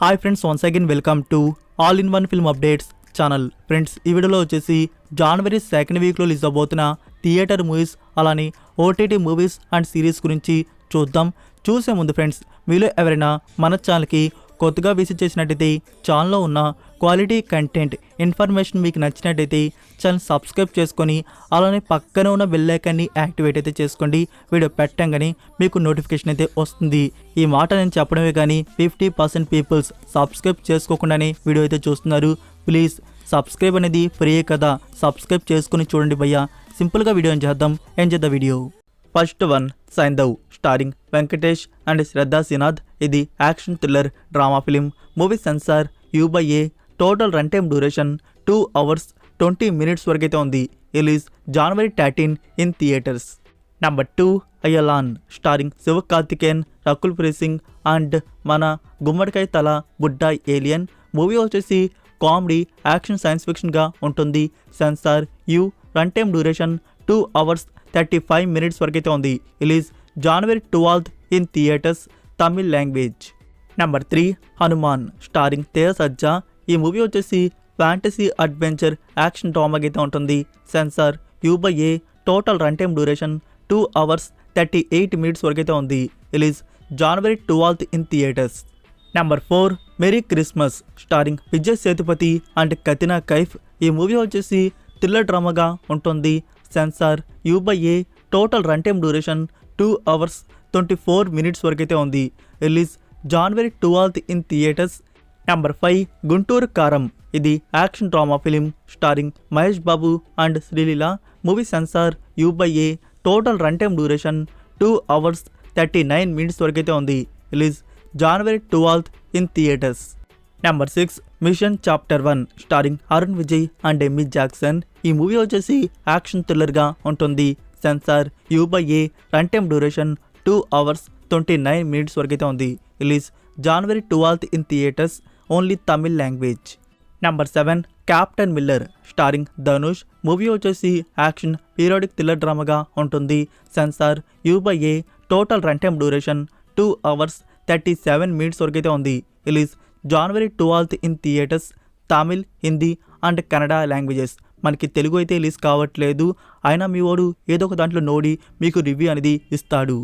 Hi friends, once again welcome to all in one film updates channel. Friends, ఈ వీడియోలో వచ్చేసి జనవరి 2nd వీక్లో release అవబోతున్న థియేటర్ మూవీస్ అలానే ఓటీటీ మూవీస్ అండ్ సిరీస్ గురించి చూద్దాం. చూసే ముందు ఫ్రెండ్స్, మీలో ఎవరైనా మన ఛానల్కి కొత్తగా విజిట్ చేసినట్టయితే ఛానల్లో ఉన్న క్వాలిటీ కంటెంట్ ఇన్ఫర్మేషన్ మీకు నచ్చినట్టయితే ఛానల్ సబ్స్క్రైబ్ చేసుకొని అలానే పక్కన ఉన్న బెల్ ఐకాన్ని యాక్టివేట్ అయితే చేసుకోండి. వీడియో పెట్టంగానే మీకు నోటిఫికేషన్ అయితే వస్తుంది. ఈ మాట నేను చెప్పడమే కానీ 50% పీపుల్స్ సబ్స్క్రైబ్ చేసుకోకుండానే వీడియో అయితే చూస్తున్నారు. ప్లీజ్ సబ్స్క్రైబ్ అనేది ఫ్రీ కదా, సబ్స్క్రైబ్ చేసుకుని చూడండి భయ్యా. సింపుల్గా వీడియో చేద్దాం. Enjoy the video. First one, Saindhav starring Venkatesh and Shraddha Srinath. ఇది action thriller drama film. Movie censor U/A. Total run time duration 2 hours 20 minutes వరకైతే ఉంది. Release January 13 in theatres. Number 2, Ayalaan starring Sivakarthikeyan, Rakul Preet Singh and మన గుమ్మడికాయ తల బుడ్డా ఏలియన్. మూవీ వచ్చేసి కామెడీ యాక్షన్ సైన్స్ ఫిక్షన్గా ఉంటుంది. Censor U. Run time duration 2 hours 35 minutes వరకైతే ఉంది. Release January 12 in theatres, Tamil language. Number 3, Hanuman starring Teja Sajja. ఈ మూవీ వచ్చేసి ఫ్యాంటసీ అడ్వెంచర్ యాక్షన్ డ్రామాగా అయితే ఉంటుంది. Censor U/A. Total run time duration 2 hours 38 minutes వరకైతే ఉంది. Release January 12 in theatres. Number 4, merry Christmas starring Vijay Sethupathi and Katrina Kaif. ఈ మూవీ వచ్చేసి థ్రిల్లర్ డ్రామాగా ఉంటుంది. Censor U/A. Total run time duration 2 hours 24 minutes వరకైతే ఉంది. Release January 12 in theatres. Number 5, Guntur Kaaram. ఇది action drama film starring Mahesh Babu and Sreeleela. Movie censor U/A. Total run time duration 2 hours 39 minutes వరకైతే ఉంది. Release January 12 in theatres. Number 6, Mission Chapter 1 starring Arun Vijay and Amy Jackson. ఈ movie వచ్చేసి action థ్రిల్లర్గా ఉంటుంది. Censor U/A. Run time duration 2 hours 29 minutes వరకైతే ఉంది. Release January 12 in theatres, only Tamil language. Number 7, Captain Miller starring Dhanush. Movie వచ్చేసి action periodic thriller డ్రామాగా ఉంటుంది. Censor U/A. Total run time duration 2 hours 37 minutes వరకైతే ఉంది. Release January 12 in theatres, Tamil, Hindi and Kannada languages. మనకి తెలుగు అయితే release కావట్లేదు, అయినా మీ వాడు ఏదో ఒక దాంట్లో నోడి మీకు రివ్యూ అనేది ఇస్తాడు.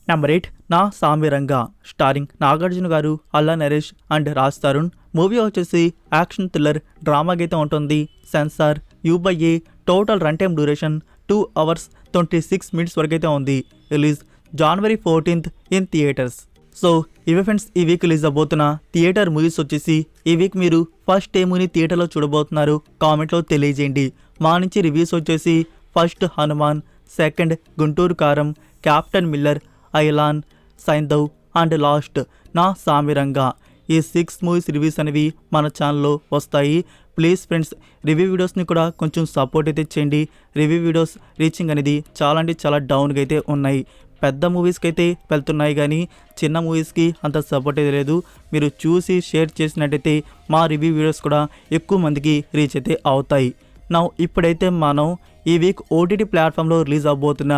నెంబర్ 8, నా సామిరంగా స్టారింగ్ నాగార్జున గారు, అల్లా నరేష్ అండ్ రాజ్ తరుణ్. మూవీ వచ్చేసి యాక్షన్ థ్రిల్లర్ డ్రామాగా అయితే ఉంటుంది. Censor U/A. Total run time duration 2 hours 26 minutes వరకైతే ఉంది. Release January 14 in theatres. So ఇవే ఫ్రెండ్స్, ఈ వీక్ రిలీజ్ అవబోతున్న థియేటర్ మూవీస్ వచ్చేసి. ఈ వీక్ మీరు ఫస్ట్ ఏ మూవీ థియేటర్లో చూడబోతున్నారు కామెంట్లో తెలియజేయండి. మా నుంచి రివ్యూస్ వచ్చేసి ఫస్ట్ హనుమాన్, సెకండ్ గుంటూరు కారం, captain Miller, Ayalaan, Saindhav and last నా సామిరంగా. ఈ 6 మూవీస్ రివ్యూస్ అనేవి మన ఛానల్లో వస్తాయి. ప్లీజ్ ఫ్రెండ్స్, రివ్యూ వీడియోస్ని కూడా కొంచెం సపోర్ట్ అయితే చేయండి. రివ్యూ వీడియోస్ రీచింగ్ అనేది చాలా అంటే చాలా డౌన్గా అయితే ఉన్నాయి. పెద్ద మూవీస్కి అయితే వెళ్తున్నాయి కానీ చిన్న మూవీస్కి అంత సపోర్ట్ అయితే లేదు. మీరు చూసి షేర్ చేసినట్టయితే మా రివ్యూ వీడియోస్ కూడా ఎక్కువ మందికి రీచ్ అయితే అవుతాయి. నా ఇప్పుడైతే మనం ఈ వీక్ ఓటీటీ ప్లాట్ఫామ్లో రిలీజ్ అవబోతున్న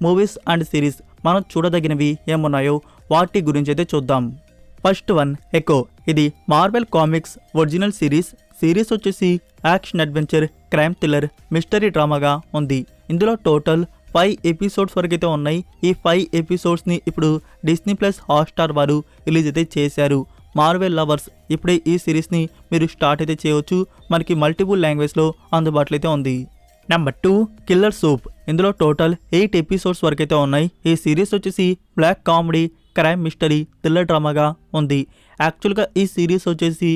మూవీస్ అండ్ సిరీస్ మనం చూడదగినవి ఏమున్నాయో వాటి గురించి అయితే చూద్దాం. First one, Echo. ఇది మార్వెల్ కామిక్స్ ఒరిజినల్ సిరీస్ వచ్చేసి action adventure crime thriller mystery డ్రామాగా ఉంది. ఇందులో టోటల్ 5 episodes వరకైతే ఉన్నాయి. ఈ 5 episodes ఇప్పుడు Disney+ హాట్స్టార్ వారు రిలీజ్ అయితే చేశారు. మార్వెల్ లవర్స్ ఇప్పుడే ఈ సిరీస్ని మీరు స్టార్ట్ అయితే చేయవచ్చు. మనకి మల్టిపుల్ లాంగ్వేజ్లో అందుబాటులో అయితే ఉంది. Number 2, killer soup. ఇందులో టోటల్ 8 episodes వరకైతే ఉన్నాయి. ఈ సిరీస్ వచ్చేసి black comedy crime mystery thriller డ్రామాగా ఉంది. యాక్చువల్గా ఈ సిరీస్ వచ్చేసి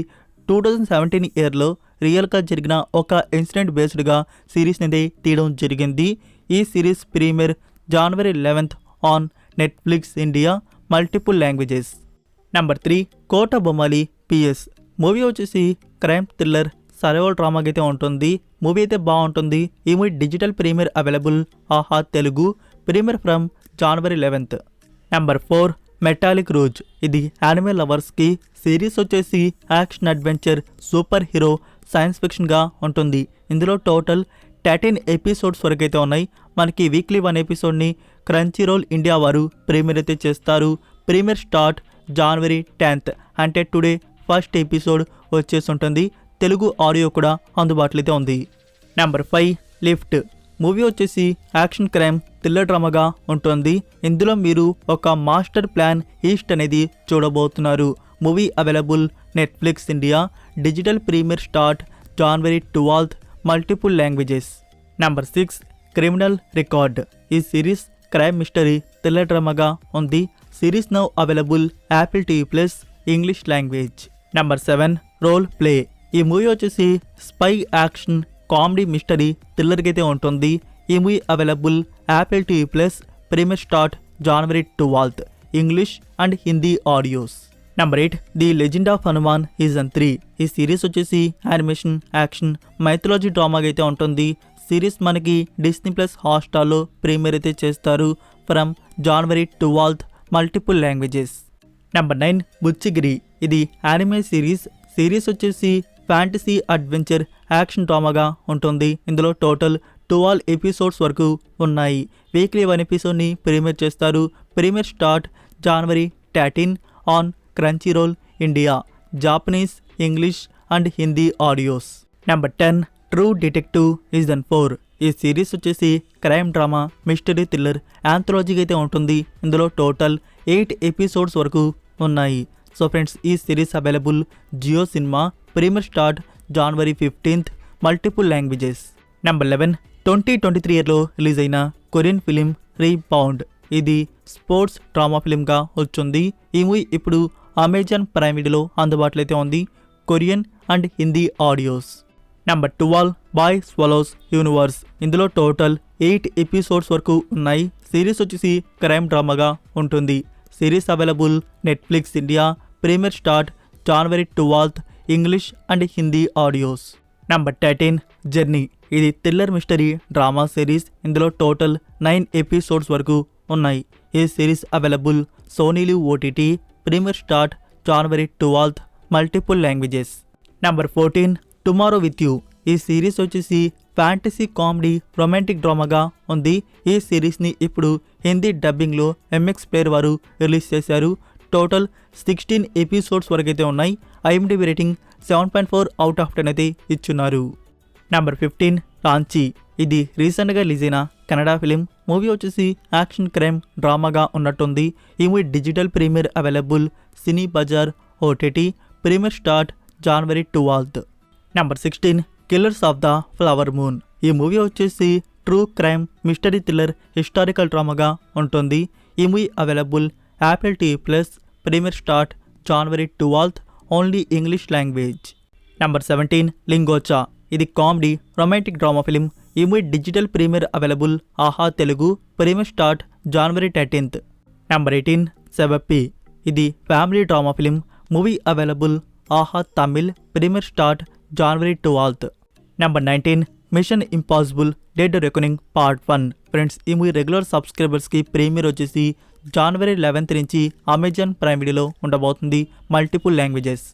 2017 ఇయర్లో రియల్గా జరిగిన ఒక ఇన్సిడెంట్ బేస్డ్గా సిరీస్ని అయితే తీయడం జరిగింది. ఈ series premiere January 11 on Netflix India, multiple languages. Number 3, Kota Bommali PS. Movie వచ్చేసి క్రైమ్ థ్రిల్లర్ సర్వైవల్ డ్రామాగా అయితే ఉంటుంది. మూవీ అయితే బాగుంటుంది. ఈ movie digital premiere available Aha Telugu, premiere from January 11. Number 4, metallic rouge. ఇది యానిమే లవర్స్కి. సిరీస్ వచ్చేసి action adventure super hero science ఫిక్షన్గా ఉంటుంది. ఇందులో టోటల్ 13 episodes వరకైతే ఉన్నాయి. మనకి వీక్లీ 1 episodeని క్రంచీరోల్ ఇండియా వారు ప్రీమియర్ అయితే చేస్తారు. ప్రీమియర్ స్టార్ట్ January 10th, అంటే టుడే ఫస్ట్ ఎపిసోడ్ వచ్చేసి ఉంటుంది. తెలుగు ఆడియో కూడా అందుబాటులో అయితే ఉంది. నెంబర్ 5 లిఫ్ట్ మూవీ వచ్చేసి యాక్షన్ క్రైమ్ థ్రిల్లర్ డ్రామాగా ఉంటుంది. ఇందులో మీరు ఒక మాస్టర్ ప్లాన్ ఈస్ట్ అనేది చూడబోతున్నారు. Movie available Netflix India. Digital premiere start January 12th. Multiple languages. Number 6 Criminal Record. ఈ సిరీస్ క్రైమ్ మిస్టరీ థ్రిల్లర్ డ్రామాగా ఉంది. Series now available Apple TV+ English language. Number 7 Role Play. ఈ movie వచ్చేసి spy action comedy mystery థ్రిల్లర్కి అయితే ఉంటుంది. ఈ movie available Apple TV+ premiere start January 12th English and Hindi audios. Number 8 the legend of Hanuman season 3. ఈ series వచ్చేసి animation action mythology డ్రామాగా అయితే ఉంటుంది. సిరీస్ మనకి Disney+ హాట్స్టార్లో ప్రీమియర్ అయితే చేస్తారు from January 12th multiple languages. Number 9 బుచ్చిగిరి. ఇది యానిమే సిరీస్ వచ్చేసి fantasy adventure action డ్రామాగా ఉంటుంది. ఇందులో టోటల్ 12 ఎపిసోడ్స్ వరకు ఉన్నాయి. వీక్లీ 1 ఎపిసోడ్ని ప్రీమియర్ చేస్తారు. Premier start January 13 on క్రంచీరోల్ India. Japanese English and Hindi audios. Number 10 true detective season 4. ఈ సిరీస్ వచ్చేసి క్రైమ్ డ్రామా మిస్టరీ థ్రిల్లర్ యాంథాలజీగా అయితే ఉంటుంది. ఇందులో టోటల్ 8 ఎపిసోడ్స్ వరకు ఉన్నాయి. సో ఫ్రెండ్స్, ఈ series available Jio Cinema. Premiere start January 15th multiple languages. Number 11 2023 ఇయర్లో release అయిన కొరియన్ ఫిలిం రీబౌండ్. ఇది స్పోర్ట్స్ డ్రామా ఫిలింగా వచ్చింది. ఈ మూవీ ఇప్పుడు అమెజాన్ ప్రైమ్ వీడియోలో అందుబాటులో అయితే ఉంది. Korean and Hindi audios. Number 12 boy swallows universe. ఇందులో టోటల్ 8 ఎపిసోడ్స్ వరకు ఉన్నాయి. సిరీస్ వచ్చేసి క్రైమ్ డ్రామాగా ఉంటుంది. Series available Netflix India. Premiere start January 12th English and Hindi audios. Number 13 journey. ఇది థ్రిల్లర్ మిస్టరీ డ్రామా సిరీస్. ఇందులో టోటల్ 9 ఎపిసోడ్స్ వరకు ఉన్నాయి. ఈ series available Sony Liv OTT. Premiere start January 12th multiple languages. Number 14 tomorrow with you. ఈ series వచ్చేసి fantasy comedy romantic డ్రామాగా ఉంది. ఈ సిరీస్ని ఇప్పుడు హిందీ డబ్బింగ్లో MX ప్లేయర్ వారు రిలీజ్ చేశారు. టోటల్ 16 ఎపిసోడ్స్ వరకు అయితే ఉన్నాయి. IMDb రేటింగ్ 7.4 అవుట్ ఆఫ్ 10 అయితే ఇచ్చున్నారు. నెంబర్ 15 రాంచీ. ఇది రీసెంట్గా రిలీజ్ అయిన కన్నడ ఫిలిం. మూవీ వచ్చేసి యాక్షన్ క్రైమ్ డ్రామాగా ఉన్నట్టుంది. ఈ movie digital premiere available Cine Bazaar OTT. Premiere start January 12th. Number 16 killers of the flower moon. ఈ మూవీ వచ్చేసి true crime mystery thriller historical డ్రామాగా ఉంటుంది. ఈ movie available Apple TV+. Premiere start January 12th only English language. Number 17 Lingocha. ఇది comedy romantic drama film. ఈ movie digital premiere available Aha Telugu. Premiere start January 13th. Number 18 Sevappi. ఇది family drama film. Movie available Aha Tamil. Premiere start January 12th. Number 19 mission impossible dead reckoning part 1. Friends, ఈ movie regular సబ్స్క్రైబర్స్కి premiere వచ్చేసి January 11th నుంచి Amazon prime వీడియోలో ఉండబోతుంది. Multiple languages.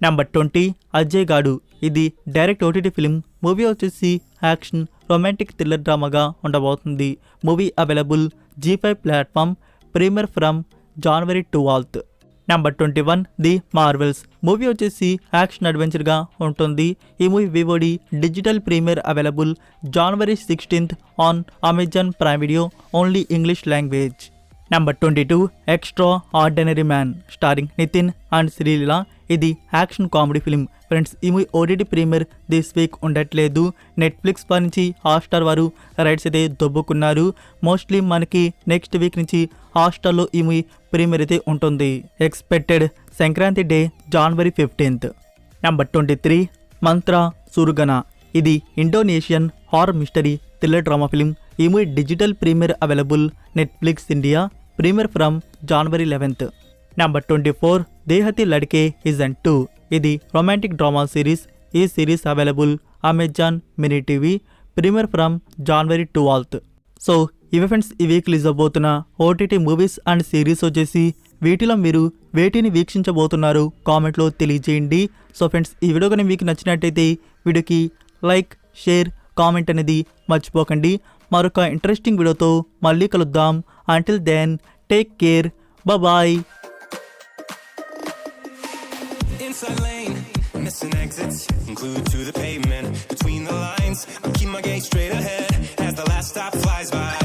Number 20 Ajay Gadu. ఇది direct OTT film. Movie వచ్చేసి action romantic thriller డ్రామాగా ఉండబోతుంది. Movie available G5 platform. Premiere from January 12th. Number 21 the Marvels. Movie వచ్చేసి యాక్షన్ అడ్వెంచర్గా ఉంటుంది. ఈ movie VOD digital premiere available January 16th on Amazon Prime Video only English language. Number 22 extra ordinary man starring Nithiin and Sreeleela. ఇది action comedy film. Friends, ఈ movie OTT premiere this week ఉండట్లేదు. Netflix వారి నుంచి Hotstar వారు rights అయితే దొబ్బుకున్నారు. Mostly మనకి next week నుంచి హాట్స్టార్లో ఈ మూవీ ప్రీమియర్ అయితే ఉంటుంది. Expected Sankranti day January 15th. Number 23 Mantra Surugana. ఇది Indonesian horror mystery thriller drama film. ఈ movie digital premiere available Netflix India. Premiere from January 11th. Number 24 Dehati Ladke season 2. ఇది రొమాంటిక్ డ్రామా సిరీస్. ఈ series available Amazon mini TV. Premiere from January 12th. So ఇవి friends, ఈ week release అవబోతున్న OTT movies and series వచ్చేసి. వీటిలో మీరు వేటిని వీక్షించబోతున్నారు కామెంట్లో తెలియజేయండి. సో ఫ్రెండ్స్, ఈ వీడియో కానీ మీకు నచ్చినట్టయితే వీడియోకి లైక్ షేర్ కామెంట్ అనేది మర్చిపోకండి. మరొక ఇంట్రెస్టింగ్ వీడియోతో మళ్ళీ కలుద్దాం. Until then take care. Bye. outside lane, missing exits, glued to the pavement. Between the lines, I keep my gaze straight ahead as the last stop flies by.